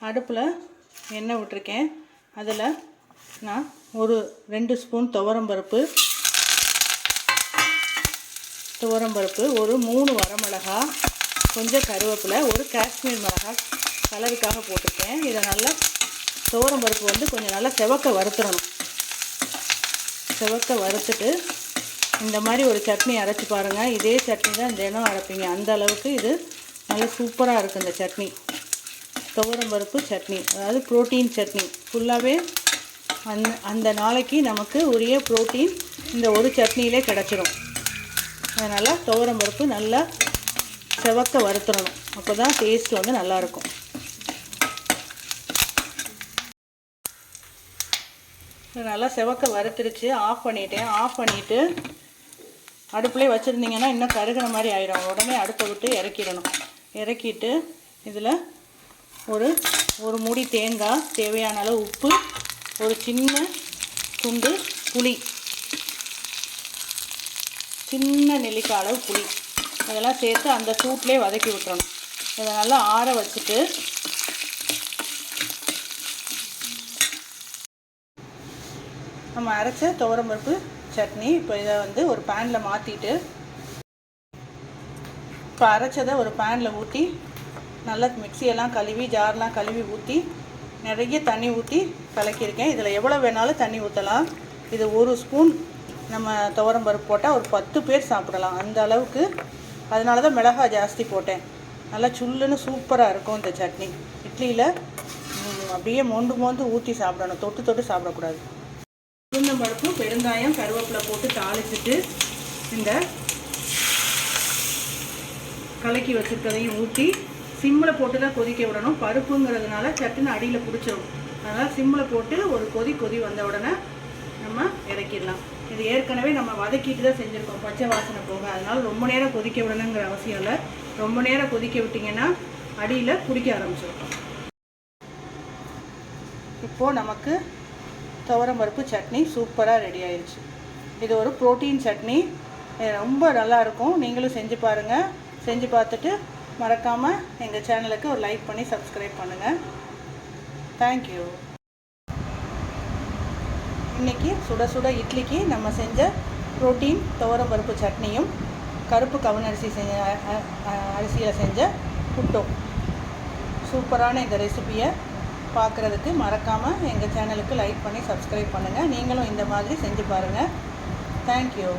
அடுப்பில் எண்ணெய் விட்டுருக்கேன். அதில் நான் ஒரு 2 ஸ்பூன் துவரம்பருப்பு, ஒரு 3 வரமிளகா, கொஞ்சம் கருவேப்பிலை, ஒரு காஷ்மீர் மிளகாய் கலருக்காக போட்டிருக்கேன். இதை நல்லா துவரம்பருப்பு கொஞ்சம் நல்லா செவக்க வறுத்துடணும். செவக்க வறுத்துட்டு இந்த மாதிரி ஒரு சட்னி அரைச்சி பாருங்கள். இதே சட்னி தான் தினம் அரைப்பீங்க, அந்த அளவுக்கு இது நல்லா சூப்பராக இருக்குது. இந்த சட்னி துவரம்பருப்பு சட்னி, அதாவது ப்ரோட்டீன் சட்னி. ஃபுல்லாகவே அந்த நாளைக்கு நமக்கு உரிய ப்ரோட்டீன் இந்த ஒரு சட்னியிலே கிடச்சிரும். அதனால் துவரம்பருப்பு நல்லா செவக்க வறுத்துடணும். அப்போ தான் டேஸ்ட் நல்லாயிருக்கும். நல்லா செவக்க வறுத்துருச்சு. ஆஃப் பண்ணிட்டேன். ஆஃப் பண்ணிவிட்டு அடுப்புலேயே வச்சுருந்தீங்கன்னா இன்னும் கருகின மாதிரி ஆயிடும். உடனே அடுப்பை விட்டு இறக்கிடணும். இறக்கிட்டு இதில் ஒரு மூடி தேங்காய், தேவையான அளவு உப்பு, ஒரு சின்ன துண்டு புளி, சின்ன நெல்லிக்காய் அளவு புளி, இதெல்லாம் சேர்த்து அந்த சூட்லேயே வதக்கி விட்டுறணும். இதை நல்லா ஆற வச்சுட்டு நம்ம அரைச்ச துவரம்பருப்பு சட்னி இப்போ இதை ஒரு பேனில் மாற்றிட்டு, இப்போ அரைச்சதை ஒரு பேனில் ஊற்றி நல்லா மிக்சியெல்லாம் கழுவி ஜார்லாம் கழுவி ஊற்றி நிறைய தண்ணி ஊற்றி கலக்கியிருக்கேன். இதில் எவ்வளோ வேணாலும் தண்ணி ஊற்றலாம். இது 1 ஸ்பூன் நம்ம துவரம்பருப்பு போட்டால் ஒரு 10 பேர் சாப்பிடலாம், அந்த அளவுக்கு. அதனால தான் மிளகாய் ஜாஸ்தி போட்டேன். நல்லா சுல்லுன்னு சூப்பராக இருக்கும் இந்த சட்னி. இட்லியில் அப்படியே மோந்து ஊற்றி சாப்பிடணும், தொட்டு சாப்பிடக்கூடாது. உளுந்தம்பருப்பு, பெருங்காயம், கருவேப்பிலை போட்டு தாளிச்சிட்டு இந்த கலக்கி வச்சுருக்கதையும் ஊற்றி சிம்மில் போட்டு தான் கொதிக்க விடணும். பருப்புங்கிறதுனால சட்டுன்னு அடியில் பிடிச்சிடும். அதனால் சிம்மில் போட்டு ஒரு கொதி வந்த உடனே நம்ம இறக்கிடலாம். இது ஏற்கனவே நம்ம வதக்கிட்டு தான் செஞ்சுருக்கோம், பச்சை வாசனை போக. அதனால் ரொம்ப நேரம் கொதிக்க விடணுங்கிற அவசியம் இல்லை. ரொம்ப நேரம் கொதிக்க விட்டிங்கன்னா அடியில் பிடிக்க ஆரம்பிச்சிருக்கும். இப்போது நமக்கு துவரம்பருப்பு சட்னி சூப்பராக ரெடி ஆயிடுச்சு. இது ஒரு ப்ரோட்டீன் சட்னி, ரொம்ப நல்லாயிருக்கும். நீங்களும் செஞ்சு பாருங்கள். செஞ்சு பார்த்துட்டு மறக்காமல் எங்கள் சேனலுக்கு ஒரு லைக் பண்ணி சப்ஸ்கிரைப் பண்ணுங்கள். தேங்க்யூ. இன்றைக்கி சுட இட்லிக்கு நம்ம செஞ்ச ப்ரோட்டீன் துவரம்பருப்பு சட்னியும் கருப்பு கவுனரிசி அரிசியில் செஞ்ச புட்டும். சூப்பரான இந்த ரெசிபியை பார்க்குறதுக்கு மறக்காமல் எங்கள் சேனலுக்கு லைக் பண்ணி சப்ஸ்கிரைப் பண்ணுங்கள். நீங்களும் இந்த மாதிரி செஞ்சு பாருங்கள். தேங்க்யூ.